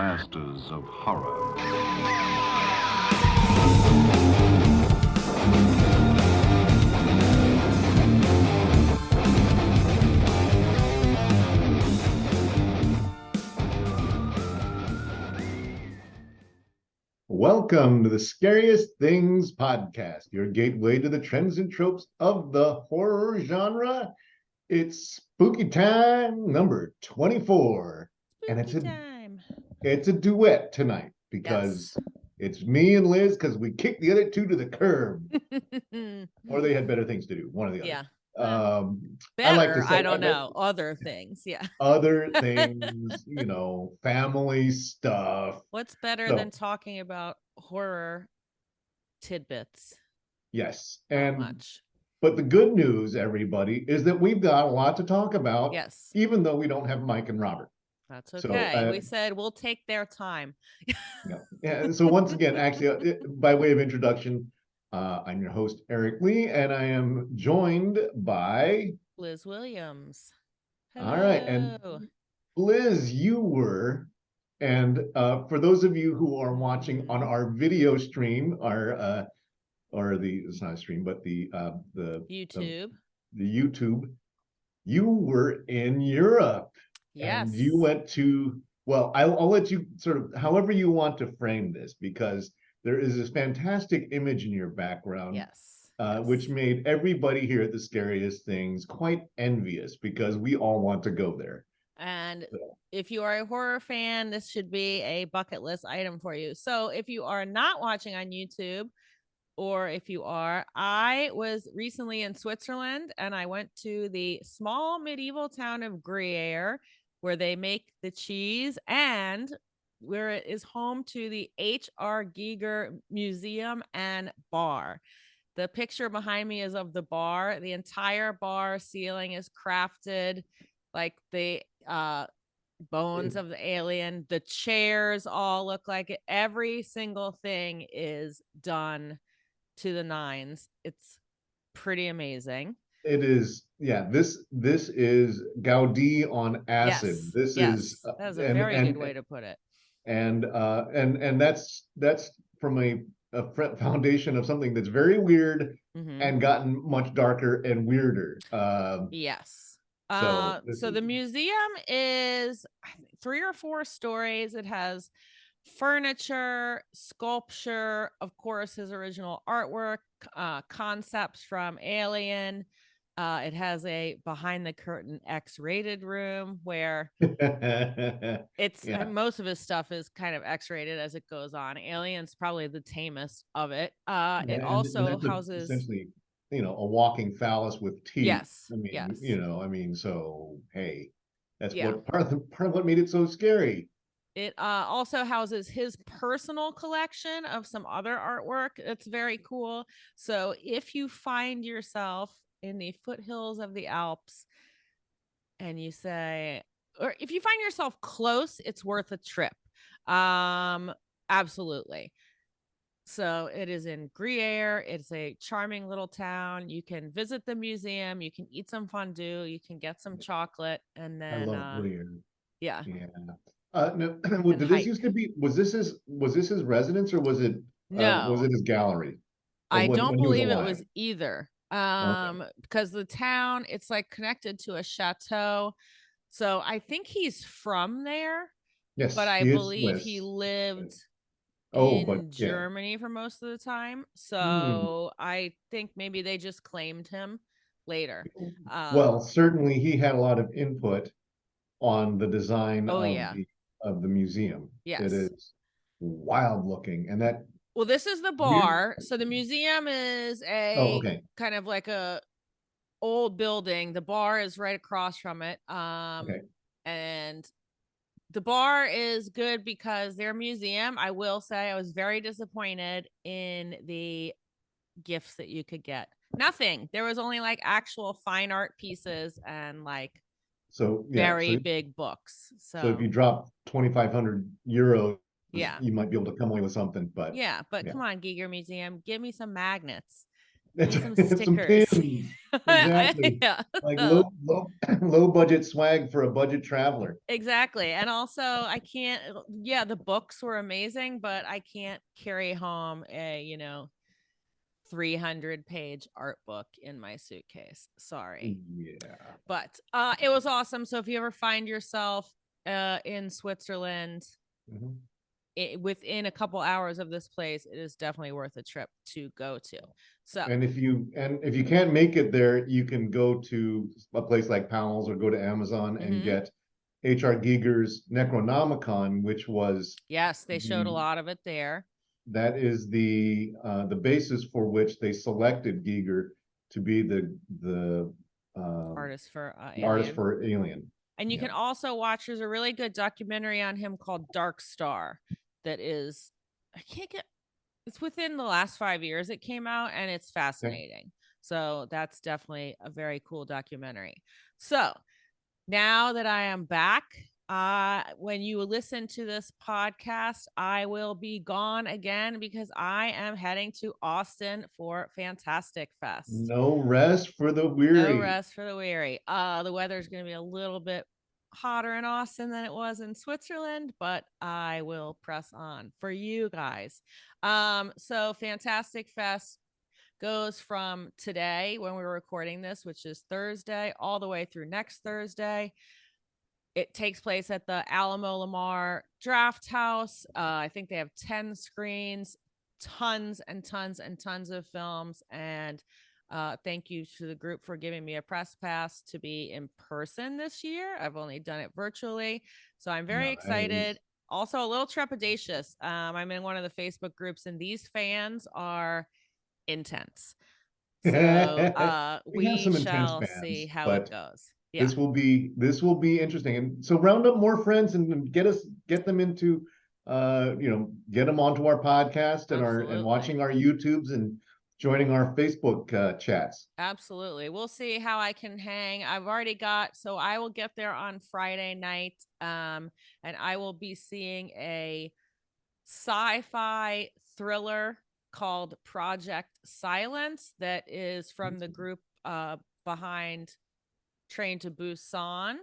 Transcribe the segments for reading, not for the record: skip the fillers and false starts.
masters of horror. Welcome to the Scariest Things Podcast, your gateway to the trends and tropes of the horror genre. It's spooky time number 24. And it's a duet tonight because it's me and Liz because we kicked the other two to the curb. Or they had better things to do, one or the other. Yeah. I like to say, I don't know. Other things. Yeah. Other things, family stuff. What's better than talking about horror tidbits? Yes. Not much. But the good news, everybody, is that we've got a lot to talk about. Yes. Even though we don't have Mike and Robert. That's okay. So, we said we'll take their time. Yeah. So once again, actually, by way of introduction, I'm your host, Eric Lee, and I am joined by Liz Williams. Hello. All right. And Liz, you were, and for those of you who are watching on our video stream, it's not a stream, but the YouTube. The YouTube, you were in Europe. Yes. And you went to, well, I'll let you sort of, however you want to frame this, because there is this fantastic image in your background. Yes. Which made everybody here at the Scariest Things quite envious because we all want to go there. And if you are a horror fan, this should be a bucket list item for you. So if you are not watching on YouTube, or if you are, I was recently in Switzerland and I went to the small medieval town of Gruyere where they make the cheese and where it is home to the H.R. Giger Museum and Bar. The picture behind me is of the bar. The entire bar ceiling is crafted like the bones of the alien. The chairs all look like it. Every single thing is done to the nines. It's pretty amazing. It is, yeah. This is Gaudi on acid. That's a very good way to put it. And that's from a foundation of something that's very weird and gotten much darker and weirder. Yes. So the museum is 3 or 4 stories. It has furniture, sculpture, of course, his original artwork, concepts from Alien. It has a behind the curtain X-rated room where it's most of his stuff is kind of X-rated as it goes on. Alien's probably the tamest of it. It also houses essentially, a walking phallus with teeth. Yes. So hey, that's what part of what made it so scary. It also houses his personal collection of some other artwork. It's very cool. So if you find yourself in the foothills of the Alps and you say, or if you find yourself close, it's worth a trip. Absolutely. So it is in Gruyere. It's a charming little town. You can visit the museum. You can eat some fondue. You can get some chocolate. And then I love Gruyere. Yeah. No, did this used to be, was this his residence or was it his gallery? I don't believe it was either. Because the town, it's like connected to a chateau. So I think he's from there. Yes. But I believe he lived in Germany for most of the time. So I think maybe they just claimed him later. Well, certainly he had a lot of input on the design of the museum. Yes. It is wild looking. And that. Well, this is the bar. So the museum is kind of like a old building. The bar is right across from it. And the bar is good because their museum, I will say, I was very disappointed in the gifts that you could get. Nothing. There was only like actual fine art pieces and like very big books. So if you drop 2,500 euros, you might be able to come away with something. But come on, Giger Museum, give me some magnets. Need some Some stickers. pins. Exactly. Yeah. Like low budget swag for a budget traveler. Exactly. And also I can't, yeah, the books were amazing, but I can't carry home a 300-page art book in my suitcase. Sorry. Yeah. But it was awesome. So if you ever find yourself in Switzerland, Mhm. within a couple hours of this place, it is definitely worth a trip to go to. So And if you can't make it there, you can go to a place like Powell's or go to Amazon and get H.R. Giger's Necronomicon, which was yes, they showed a lot of it there. that is the basis for which they selected Giger to be the Artist for artist for Alien. And you can also watch, there's a really good documentary on him called Dark Star that is, it's within the last 5 years it came out, and it's fascinating. Okay. So that's definitely a very cool documentary. So now that I am back, when you listen to this podcast, I will be gone again because I am heading to Austin for Fantastic Fest. No rest for the weary. No rest for the weary. The weather is going to be a little bit hotter in Austin than it was in Switzerland, but I will press on for you guys. So Fantastic Fest goes from today when we're recording this, which is Thursday, all the way through next Thursday. It takes place at the Alamo Lamar Draft House. I think they have 10 screens, tons and tons and tons of films. And thank you to the group for giving me a press pass to be in person this year. I've only done it virtually. So I'm very excited. Also a little trepidatious. I'm in one of the Facebook groups, and these fans are intense. So we have some shall intense fans, see how it goes. Yeah. This will be interesting. And so round up more friends and get them into get them onto our podcast and and watching our YouTubes and joining our Facebook chats. Absolutely. We'll see how I can hang. I've already so I will get there on Friday night. And I will be seeing a sci-fi thriller called Project Silence that is from the group behind Train to Busan.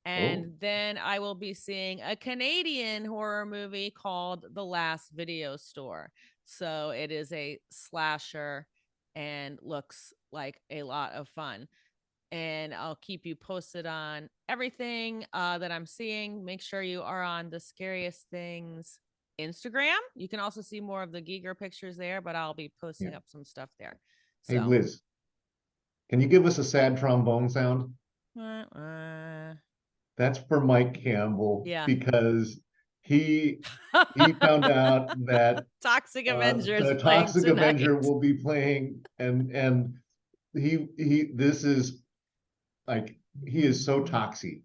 And then I will be seeing a Canadian horror movie called The Last Video Store. So it is a slasher and looks like a lot of fun. And I'll keep you posted on everything that I'm seeing. Make sure you are on the Scariest Things Instagram. You can also see more of the Giger pictures there, but I'll be posting up some stuff there. Hey, Liz, can you give us a sad trombone sound? That's for Mike Campbell, because he found out that Toxic Avenger the Toxic Avenger will be playing, and he this is like, he is so toxic.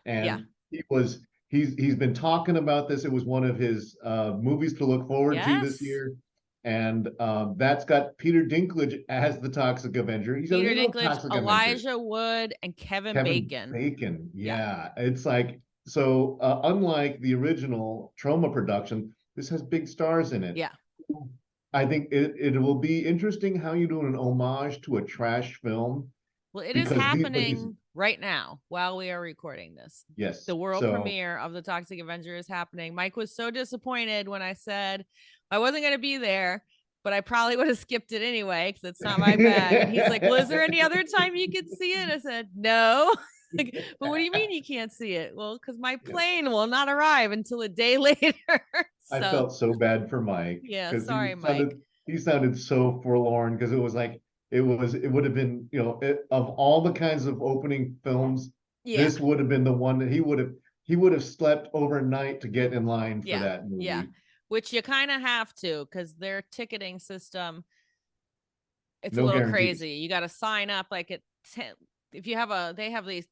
And he's been talking about this. It was one of his movies to look forward to this year. And that's got Peter Dinklage as the Toxic Avenger. Peter Dinklage, Elijah Wood, and Kevin Bacon. Yeah. It's like, so unlike the original Troma production, this has big stars in it. Yeah. I think it will be interesting how you do an homage to a trash film. Well, it is happening right now while we are recording this. Yes. The world premiere of the Toxic Avenger is happening. Mike was so disappointed when I said I wasn't going to be there, but I probably would have skipped it anyway because it's not my bag. And he's like, well, is there any other time you could see it? I said, no. Like, but what do you mean you can't see it? Well, because my plane will not arrive until a day later. I felt so bad for Mike. Yeah, sorry, Mike. He sounded so forlorn because it was like, it would have been, of all the kinds of opening films, this would have been the one that he would have slept overnight to get in line for that movie. Yeah, which you kind of have to, because their ticketing system, it's a little crazy. You got to sign up like at 10. If you have they have these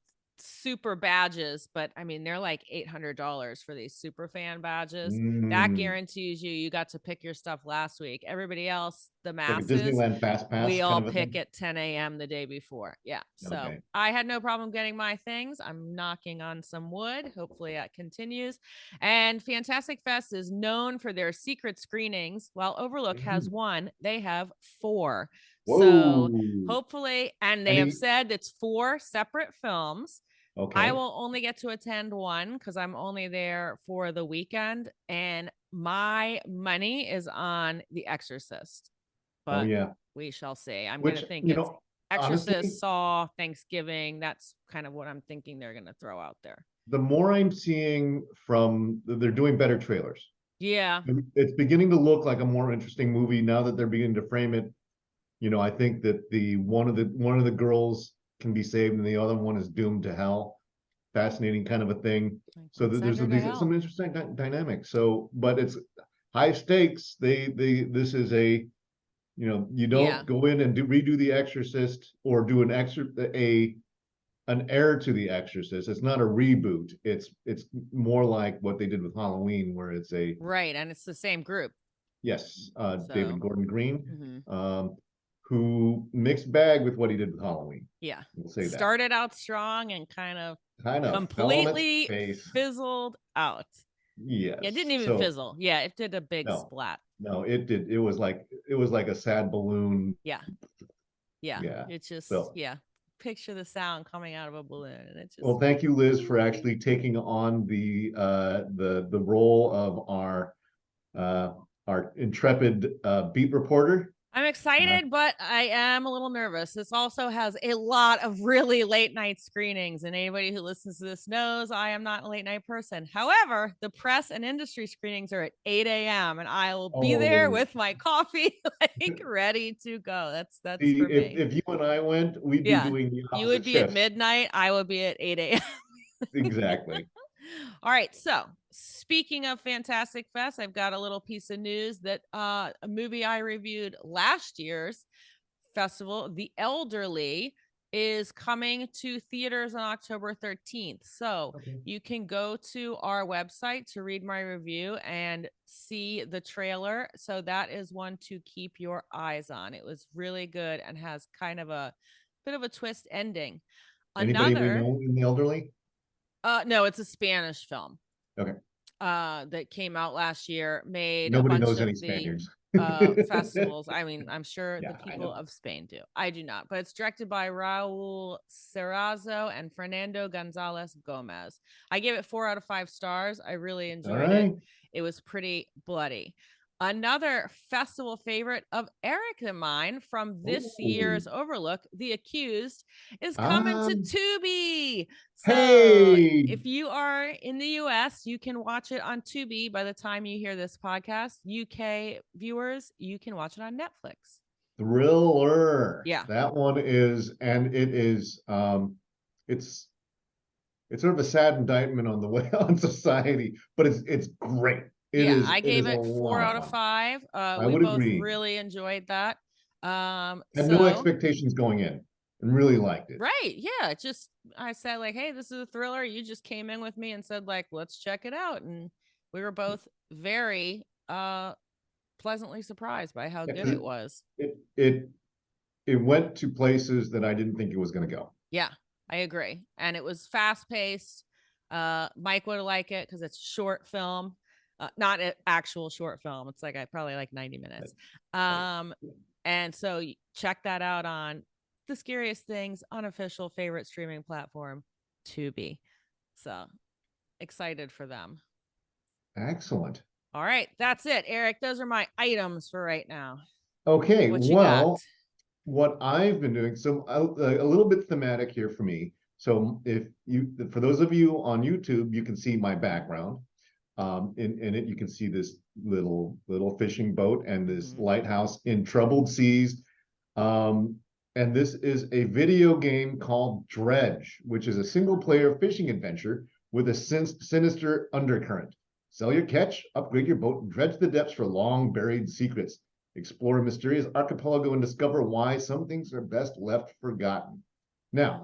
super badges, but I mean, they're like $800 for these super fan badges. That guarantees you got to pick your stuff last week. Everybody else, the masses, like Disneyland Fast Pass, we all pick at 10 a.m. the day before. Yeah. So I had no problem getting my things. I'm knocking on some wood. Hopefully that continues. And Fantastic Fest is known for their secret screenings. While Overlook has one, they have 4. So Whoa. hopefully, and they have said it's 4 separate films. Okay. I will only get to attend one because I'm only there for the weekend, and my money is on The Exorcist. But we shall see. I'm going to think it's Exorcist, honestly, Saw, Thanksgiving. That's kind of what I'm thinking they're going to throw out there. The more I'm seeing they're doing better trailers. Yeah. It's beginning to look like a more interesting movie now that they're beginning to frame it. I think that one of the girls can be saved and the other one is doomed to hell. Fascinating kind of a thing. So there's some interesting dynamics. So, but it's high stakes. This is a, you don't go in and redo The Exorcist or do an heir to The Exorcist. It's not a reboot. It's more like what they did with Halloween, where it's right, and it's the same group. Yes, David Gordon Green, who mixed bag with what he did with Halloween. Yeah, we'll say started out strong and kind of completely fizzled out. Yes, it didn't even fizzle. Yeah, it did a big splat. No, it did. It was like a sad balloon. Yeah. It's just picture the sound coming out of a balloon, and it's just. Well, thank you, Liz, for actually taking on the role of our intrepid beat reporter. I'm excited, but I am a little nervous. This also has a lot of really late night screenings, and anybody who listens to this knows I am not a late night person. However, the press and industry screenings are at 8 a.m. and I will be there with my coffee, ready to go. That's for me. If you and I went, we'd be doing the opposite. You would be at midnight. I would be at 8 a.m. Exactly. All right. So speaking of Fantastic Fest, I've got a little piece of news that a movie I reviewed last year's festival, The Elderly, is coming to theaters on October 13th. So you can go to our website to read my review and see the trailer. So that is one to keep your eyes on. It was really good and has kind of a bit of a twist ending. Anybody we know in The Elderly? No, it's a Spanish film. Okay. That came out last year. Nobody knows any Spaniards. Festivals. I mean, I'm sure the people of Spain do. I do not, but it's directed by Raul Serrazo and Fernando Gonzalez Gomez. I gave it 4 out of 5 stars. I really enjoyed it. It was pretty bloody. Another festival favorite of Eric and mine from this year's Overlook, The Accused, is coming to Tubi. So if you are in the US, you can watch it on Tubi. By the time you hear this podcast, UK viewers, you can watch it on Netflix. Thriller. Yeah. That one is, and it is, it's sort of a sad indictment on the way on society, but it's great. I gave it 4 out of 5. We both really enjoyed that. Had no expectations going in and really liked it. Right. Yeah. I said like, hey, this is a thriller. You just came in with me and said like, let's check it out. And we were both very pleasantly surprised by how good it was. It went to places that I didn't think it was going to go. Yeah, I agree. And it was fast paced. Mike would like it because it's a short film. Not an actual short film. It's like probably like 90 minutes. And so check that out on the Scariest Things unofficial favorite streaming platform, Tubi. So excited for them. Excellent. All right, that's it, Eric. Those are my items for right now. Okay, well, what I've been doing, so a little bit thematic here for me. So for those of you on YouTube, you can see my background. In it, you can see this little fishing boat and this lighthouse in troubled seas. And this is a video game called Dredge, which is a single-player fishing adventure with a sinister undercurrent. Sell your catch, upgrade your boat, and dredge the depths for long-buried secrets. Explore a mysterious archipelago and discover why some things are best left forgotten. Now,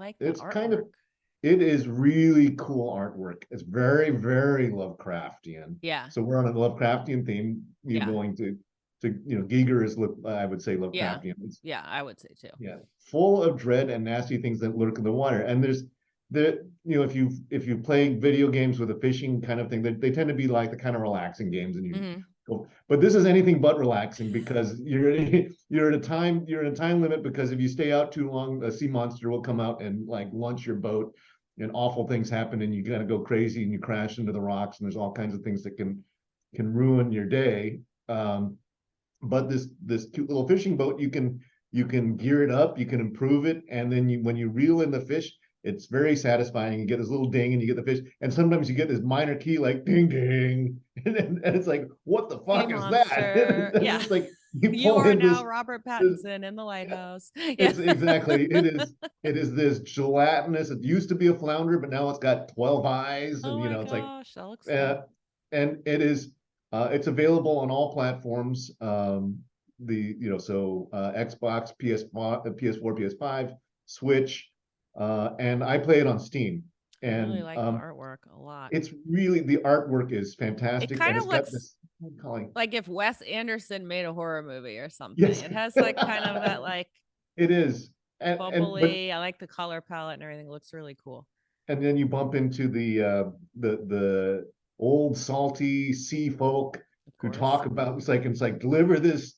it is really cool artwork. It's very, very Lovecraftian. Yeah. So we're on a Lovecraftian theme. You're going to Giger is, I would say, Lovecraftian. Yeah, I would say too. Yeah. Full of dread and nasty things that lurk in the water. And if you play video games with a fishing kind of thing, they tend to be like the kind of relaxing games, and you Cool. But this is anything but relaxing because you're in a time limit, because if you stay out too long, a sea monster will come out and like launch your boat, and awful things happen, and you gotta go crazy and you crash into the rocks, and there's all kinds of things that can ruin your day. But this cute little fishing boat, you can gear it up, you can improve it, and then when you reel in the fish, it's very satisfying. You get this little ding and you get the fish, and sometimes you get this minor key like ding ding, and it's like, what the fuck is that? Yeah. It's like you are now Robert Pattinson in the lighthouse. Yeah. It's exactly, it is this gelatinous, it used to be a flounder, but now it's got 12 eyes, and it's like, that looks fun. and it is it's available on all platforms. Xbox, PS4, PS5, Switch, and I play it on Steam. And I really like the artwork a lot. It's really, the artwork is fantastic. It kind of looks got this, like if Wes Anderson made a horror movie or something. Yes. It has like kind of that like it is bubbly. I like the color palette and everything. It looks really cool. And then you bump into the old salty sea folk who talk about it's like deliver this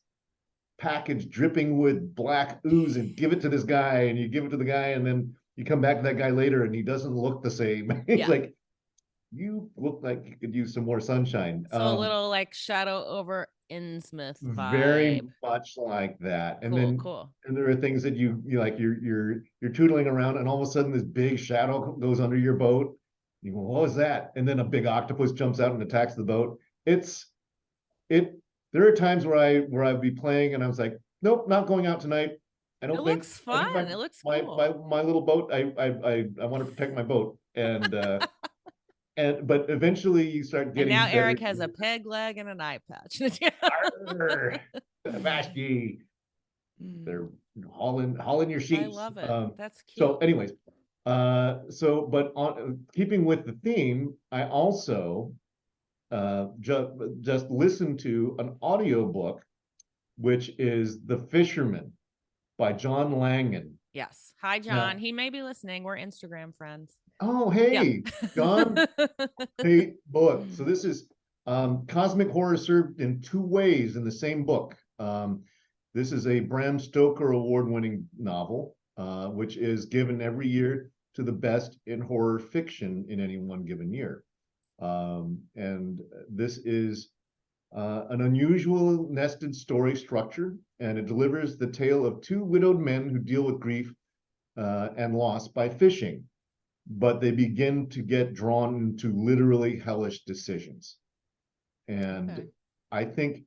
package dripping with black ooze and give it to this guy, and you give it to the guy, and then you come back to that guy later and he doesn't look the same. It's like, you look like you could use some more sunshine. So a little like Shadow over Innsmouth vibe. Very much like that. And and there are things that you like, you're tootling around, and all of a sudden this big shadow goes under your boat. You go, what was that? And then a big octopus jumps out and attacks the boat. There are times where I'd be playing and I was like, nope, not going out tonight. I don't think it looks fun. It looks cool. My little boat. I want to protect my boat, and but eventually you start getting. And now Eric has a peg leg and an eye patch. Vashti, they're hauling your sheets. I love it. That's cute. So, anyways, but on keeping with the theme, I also just listened to an audiobook, which is The Fisherman by John Langan. Yes. Hi, John. He may be listening. We're Instagram friends. Oh, hey, John. Great book. So this is cosmic horror served in two ways in the same book. This is a Bram Stoker award-winning novel, which is given every year to the best in horror fiction in any one given year. And this is an unusual nested story structure, and it delivers the tale of two widowed men who deal with grief and loss by fishing, but they begin to get drawn into literally hellish decisions. And I think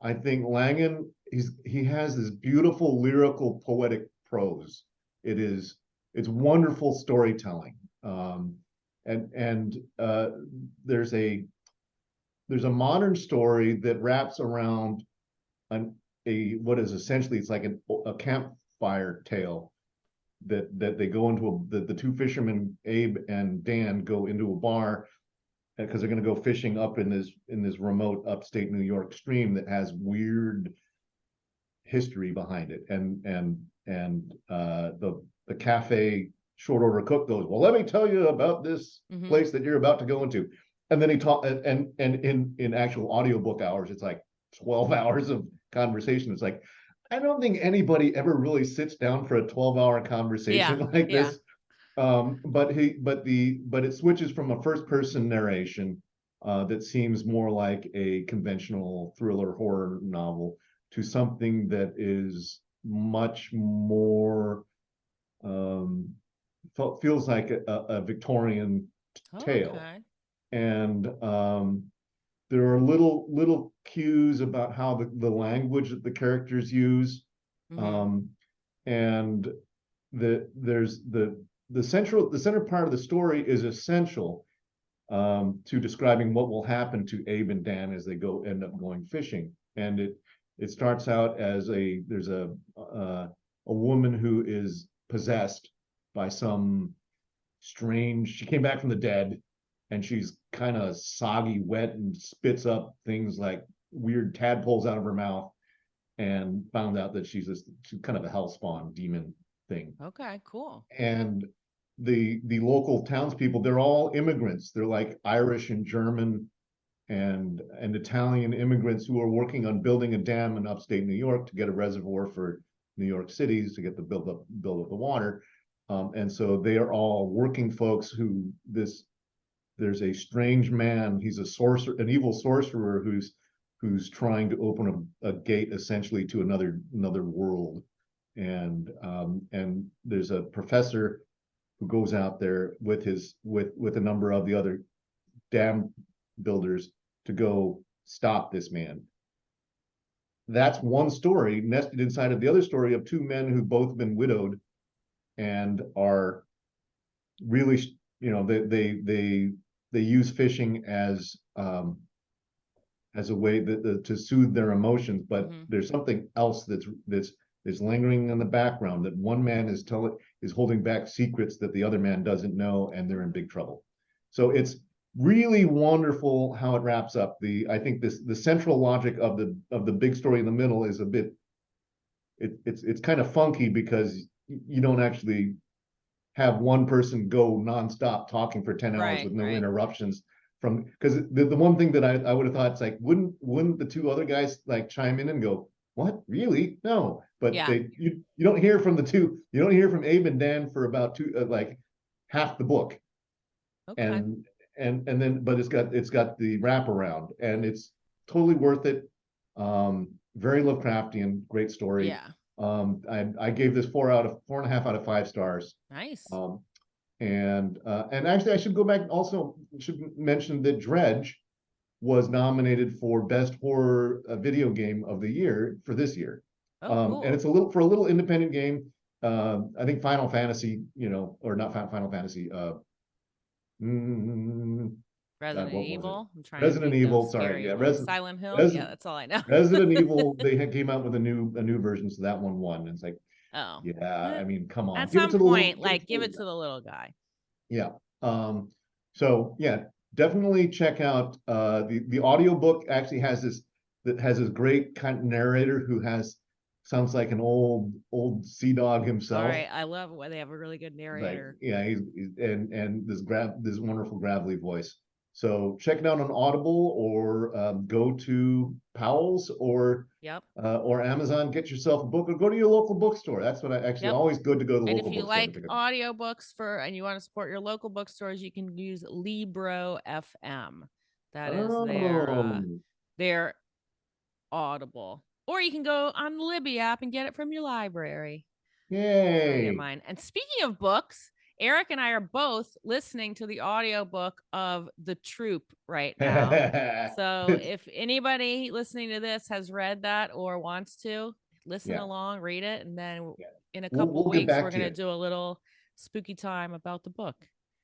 Langan, he has this beautiful lyrical poetic prose. It's wonderful storytelling. There's a modern story that wraps around what is essentially, it's like a campfire tale that they go into the two fishermen, Abe and Dan, go into a bar because they're going to go fishing up in this remote upstate New York stream that has weird history behind it. And the cafe short order cook goes, well, let me tell you about this place that you're about to go into. And then he taught, and in actual audiobook hours, it's like 12 hours of conversation. It's like, I don't think anybody ever really sits down for a 12-hour conversation like this. But it switches from a first-person narration that seems more like a conventional thriller horror novel to something that is much more feels like a Victorian tale. And there are little cues about how the language that the characters use, and the center part of the story is essential to describing what will happen to Abe and Dan as they end up going fishing. And it starts out as there's a woman who is possessed by some strange. She came back from the dead, and she's kind of soggy, wet, and spits up things like weird tadpoles out of her mouth, and found out that she's kind of a hellspawn demon thing. Okay, cool. And the local townspeople, they're all immigrants. They're like Irish and German, and Italian immigrants who are working on building a dam in upstate New York to get a reservoir for New York cities to get the build up the water. And so they are all working folks who there's a strange man. He's a sorcerer, an evil sorcerer who's trying to open a gate essentially to another world. And there's a professor who goes out there with a number of the other dam builders to go stop this man. That's one story nested inside of the other story of two men who've both been widowed and are really, they use fishing as a way to soothe their emotions, but there's something else that's lingering in the background, that one man is holding back secrets that the other man doesn't know, and they're in big trouble. So it's really wonderful how it wraps up. I think the central logic of the big story in the middle is a bit, it's kind of funky because you don't actually have one person go nonstop talking for 10 hours with no interruptions because the one thing that I would have thought, it's like, wouldn't the two other guys like chime in and go, what, really? No, but you don't hear from the two. You don't hear from Abe and Dan for about like half the book. Okay. And then, but it's got the wraparound, and it's totally worth it. Very Lovecraftian, great story. Yeah. I gave this 4.5 out of 5 stars. Nice. And actually, I should go back. Also, should mention that Dredge was nominated for Best Horror Video Game of the Year for this year. Cool. And it's a little independent game. I think Final Fantasy, or not Final Fantasy. Resident Evil. I'm trying Resident to Evil. Sorry, yeah. Silent Hill. Yeah, that's all I know. Resident Evil. They came out with a new version, so that one won. And it's like, oh yeah. I mean, come on. At some point, give it to the little guy. Yeah. So yeah, definitely check out the audiobook. Actually has this great kind of narrator who sounds like an old sea dog himself. All right, I love it when they have a really good narrator. Like, yeah, he's and this wonderful gravelly voice. So check it out on Audible, or go to Powell's or Amazon. Get yourself a book, or go to your local bookstore. That's what I actually always good to go to the local bookstore. And if you like audiobooks and you want to support your local bookstores, you can use Libro FM. That is their Audible. Or you can go on the Libby app and get it from your library. Yay! Mine. And speaking of books, Eric and I are both listening to the audiobook of The Troop right now. So if anybody listening to this has read that or wants to, listen along, read it, and then in a couple weeks, we're going to do a little spooky time about the book.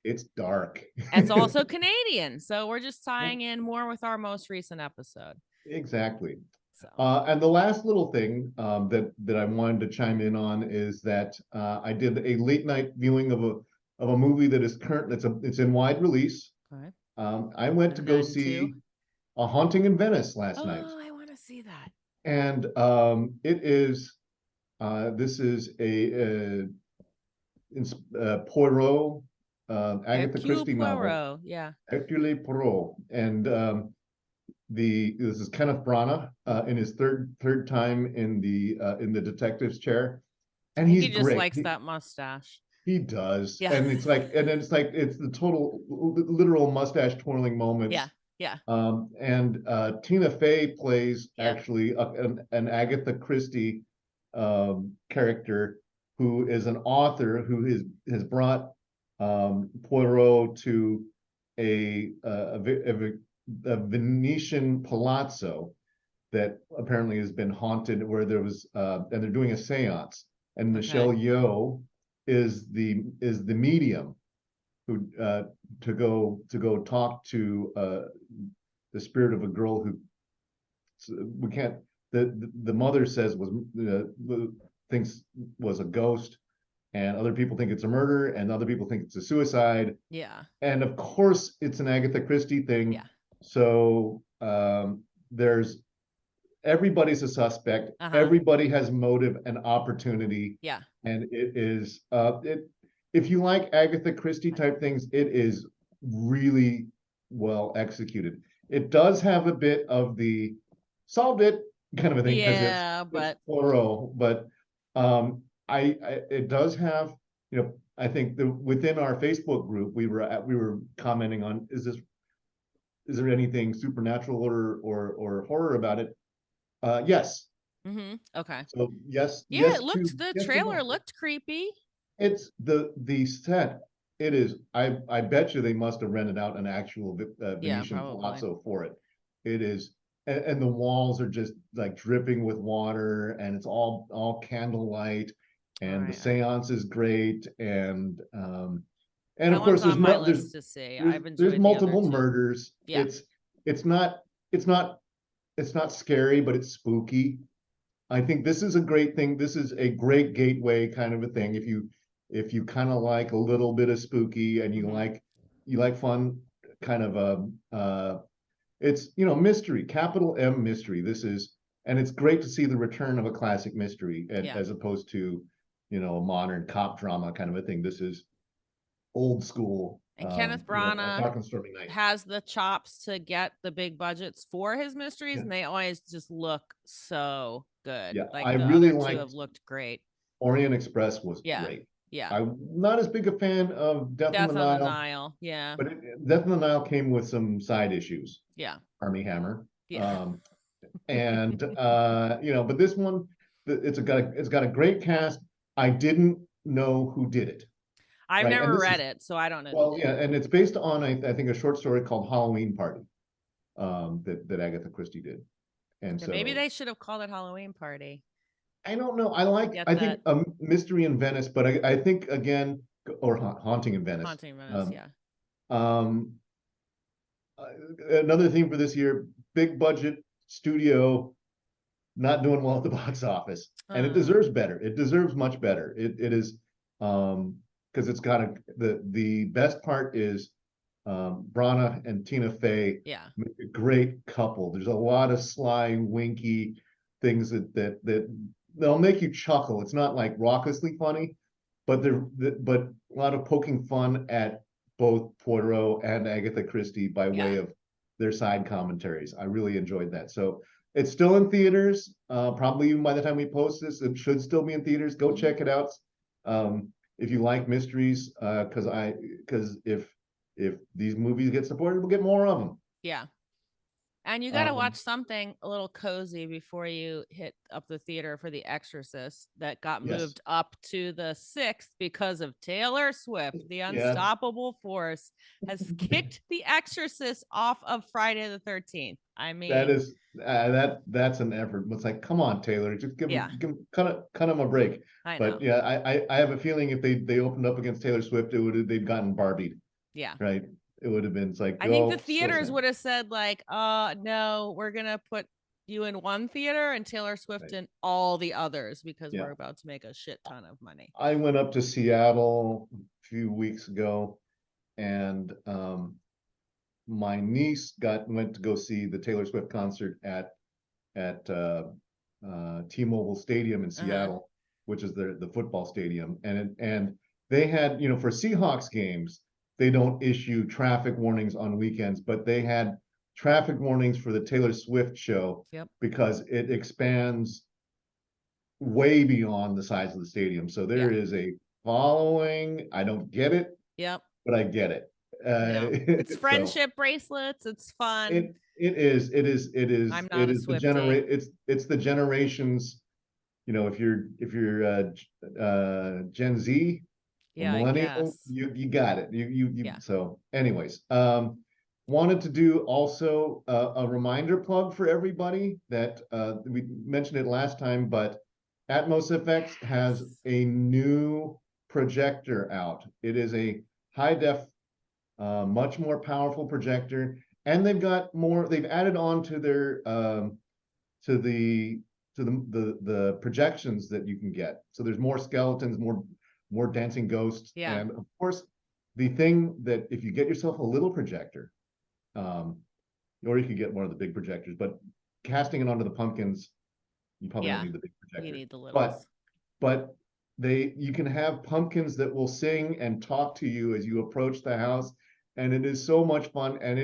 It's dark. It's also Canadian. So we're just tying in more with our most recent episode. Exactly. So. And the last little thing that I wanted to chime in on is that I did a late night viewing of a movie that is it's in wide release. Okay. I went to go see A Haunting in Venice last night. Oh, I want to see that. And it is this is a Poirot, Agatha Christie novel. Yeah. Hercule Poirot, and this is Kenneth Branagh in his third time in the detective's chair, and he just great. Likes that mustache. He does, and it's the total literal mustache twirling moments. Yeah. And Tina Fey plays actually an Agatha Christie character who is an author who has brought Poirot to a Venetian palazzo that apparently has been haunted, where there was and they're doing a seance, and Michelle Yeoh is the medium who to go talk to the spirit of a girl who we can't the mother says thinks was a ghost, and other people think it's a murder, and other people think it's a suicide. Yeah. And of course it's an Agatha Christie thing. Yeah. So everybody's a suspect. Everybody has motive and opportunity. Yeah. And it is if you like Agatha Christie type things, it is really well executed. it does have a bit of the solved it kind of a thing because Yeah, it's but Poirot, but I it does have, I think within our Facebook group we were commenting on, is there anything supernatural or horror about it? Yes. okay. So yes, Yeah, the yes to trailer both. looked creepy. It's the set. It is. I bet you they must have rented out an actual Yeah, Venetian probably. palazzo for it. It is, and the walls are just like dripping with water, and it's all candlelight, All and the right. seance is great, and That of one's course on my list to see. I've there's enjoyed the other multiple two. murders. Yeah. It's not it's not it's not scary, but it's spooky. I think this is a great thing. This is a great gateway kind of a thing. If you kind of like a little bit of spooky and you like fun kind of it's mystery, capital M mystery. This is, and it's great to see the return of a classic mystery Yeah. as opposed to a modern cop drama kind of a thing. This is old school. And Kenneth Branagh Dark and Stormy Night. has the chops to get the big budgets for his mysteries, and they always just look so good. Yeah, Like I the really other two liked have looked great. Orient Express was Yeah. great. Yeah. I'm not as big a fan of Death on Death the on the Nile, Nile. Yeah. but Death on the Nile came with some side issues. Yeah. Army Hammer. Yeah. And but this one, it's got a great cast. I didn't know who did it. I've Right. And never this read is, it, so I don't know who well, did yeah, it. and it's based on I think a short story called Halloween Party, that Agatha Christie did. And So maybe so they should have called it Halloween Party. I don't know. Get I that think Mystery in Venice, but I think again, or Haunting in Venice. Haunting Venice, yeah. Um, another theme for this year, big budget studio, not doing well at the box office, and it deserves better. It deserves much better. It is, because it's got the best part is Brana and Tina Fey Yeah. make a great couple. There's a lot of sly, winky things that they'll make you chuckle. It's not like raucously funny, but but a lot of poking fun at both Poirot and Agatha Christie by way of their side commentaries. I really enjoyed that. So it's still in theaters. Probably even by the time we post this, it should still be in theaters. Go check it out. If you like mysteries, because if these movies get supported, we'll get more of them. Yeah. And you got to watch something a little cozy before you hit up the theater for The Exorcist that got moved up to the 6th because of Taylor Swift. The unstoppable force has kicked The Exorcist off of Friday the 13th. I mean, that is that's an effort. It's like, come on, Taylor, just cut him a break. But yeah, I have a feeling if they opened up against Taylor Swift, they'd gotten Barbied. Yeah. Right. It would have been like, I think the theaters would have said like, no, we're gonna put you in one theater and Taylor Swift in all the others because we're about to make a shit ton of money. I went up to Seattle a few weeks ago, and my niece went to go see the Taylor Swift concert at T-Mobile Stadium in Seattle, which is the football stadium, and they had, for Seahawks games, they don't issue traffic warnings on weekends, but they had traffic warnings for the Taylor Swift show because it expands way beyond the size of the stadium. So there is a following. I don't get it, but I get it. It's friendship bracelets. It's fun. It is. I'm not a Swiftie. It's the generations. If you're Gen Z, millennial, you got it. So anyways, wanted to do also a reminder plug for everybody that we mentioned it last time, but Atmos FX has a new projector out. It is a high def, much more powerful projector, and they've added on to their to the projections that you can get. So there's more skeletons, more dancing ghosts. And of course, the thing that if you get yourself a little projector, or you could get one of the big projectors, but casting it onto the pumpkins, you probably don't need the big projector. You need the littles. But you can have pumpkins that will sing and talk to you as you approach the house, and it is so much fun. And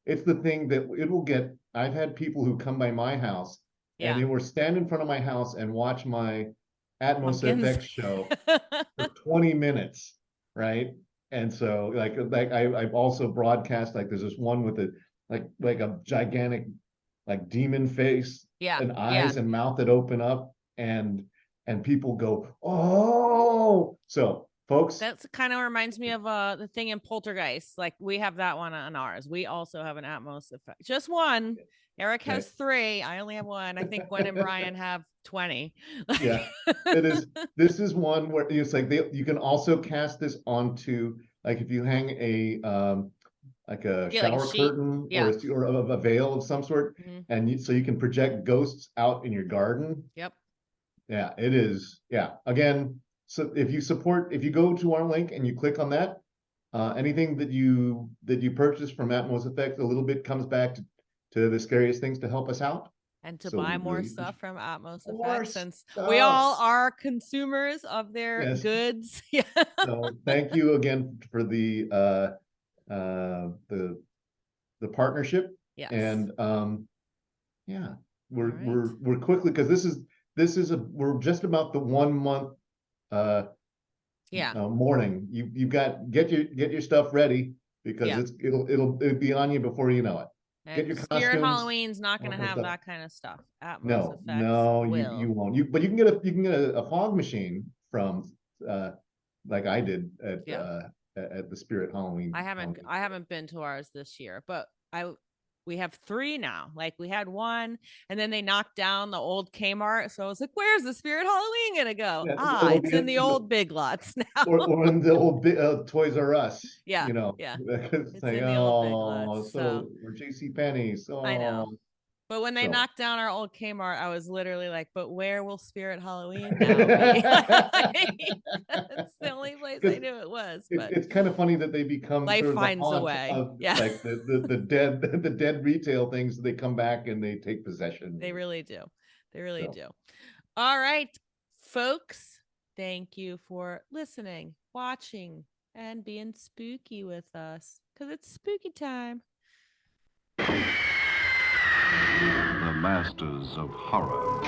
it's the thing that it will get. I've had people who come by my house and they will stand in front of my house and watch my Atmos Pumpkins. FX show for 20 minutes, right? And so I've also broadcast, like there's this one with a like a gigantic like demon face Yeah. and Yeah. eyes and mouth that open up, and people go, oh. So folks, That kind of reminds me of the thing in Poltergeist. Like we have that one on ours. We also have an Atmos effect. Just one. Eric has Okay. 3. I only have 1. I think Gwen and Brian have 20. Yeah, it is. This is one where it's like you can also cast this onto, like if you hang a like a Yeah, like a shower sheet. curtain Yeah. or a veil of some sort, Mhm. and so you can project ghosts out in your garden. Yep. Yeah, it is. Yeah. Again, so if you go to our link and you click on that, anything that you purchase from Atmos Effects, a little bit comes back to the Scariest Things to help us out. And to So buy we more really stuff from Atmos more Effects, since we all stuff. are consumers of their Yes. goods. Yeah. So thank you again for the partnership. Yes. And yeah, we're right. we're quickly, because we're just about the 1 month Yeah. morning. You've got get your stuff ready, because Yeah. it'll be on you before you know it. Get And your Spirit costumes, Halloween's not all going to kind of have stuff. that kind of stuff. Atmos No, Effects you will. won't. But you can get a fog machine from like I did at the Spirit Halloween. I haven't been to ours this year, but we have 3 now. Like we had 1, and then they knocked down the old Kmart. So I was like, "Where's the Spirit Halloween gonna go?" Yeah, It's in the old Big Lots now. or in the old Toys R Us. Yeah, You know, yeah. it's like, in the old Big Lots. so or J.C. Penney's. I know. But when they So. knocked down our old Kmart, I was literally like, "But where will Spirit Halloween now be?" That's the only place I knew it was. But it's kind of funny that they become life sort of finds the a haunt way. of Yeah. like the dead the dead retail things. They come back and they take possession. They really do. They really do. All right, folks. Thank you for listening, watching, and being spooky with us, because it's spooky time. The Masters of Horror.